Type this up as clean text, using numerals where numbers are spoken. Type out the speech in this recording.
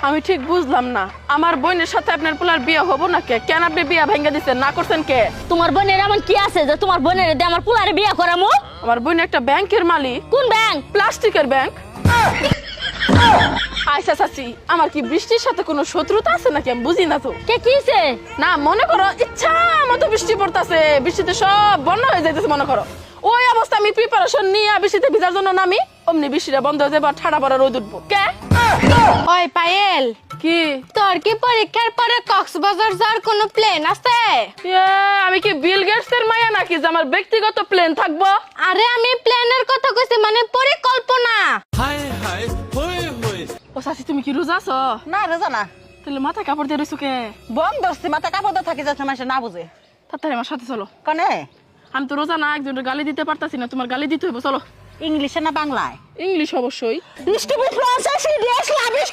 আমি ঠিক বুঝলাম না, আমার বোনের সাথে আপনার পোলার বিয়ে হবো না কে? কেন আপনি বিয়ে ভেঙে দিচ্ছেন? না করছেন কে? তোমার বোনের এমন কি আছে যে তোমার বোনের দিয়ে আমার পোলারে বিয়ে করামু? আমার বোন একটা ব্যাংকের মালিক। কোন ব্যাংক? প্লাস্টিকের ব্যাংক। আচ্ছা চাচি, আমার কি বৃষ্টির সাথে কোনো শত্রুতা আছে নাকি? আমি বুঝি না তো। কে কিছে? না মনে করো ইচ্ছা মতো বৃষ্টি পড়তেছে, বৃষ্টিতে সব বন্যা হয়ে যাইতেছে। মনে করো ওই অবস্থা আমি প্রিপারেশন নিয়ে বৃষ্টিতে ভিজার জন্য নামি, অমনি বৃষ্টিটা বন্ধ হয়ে যাবে, ঠাড়া পড়া রোদ উঠবো। কে? ওই পায়েল, কি? তোর কি পরীক্ষার পরে কক্সবাজার যাওয়ার কোনো প্ল্যান আছে? আমি কি বিল গেটস এর মায়া নাকি যে আমার ব্যক্তিগত প্লেন থাকবো? আরে আমি প্ল্যানের কথা কইছি, মানে পরিকল্পনা। ও চাচি তুমি কি রোজা আছো? না রেজা না, তাহলে মাথা কাপড় দিয়ে রইছো কে? বম ধরছি, মাথা কাপড় দিয়ে থাকি যাচ্ছে মানুষ না বুঝে। তাড়াতাড়ি আমার সাথে চলো। কনে আমি তো রোজা না, একজনের গালি দিতে পারতাছি না, তোমার গালি দিতে হইব। চলো। ইংলিশে না বাংলায়? ইংলিশ অবশ্যই। Stupid France, serious lavish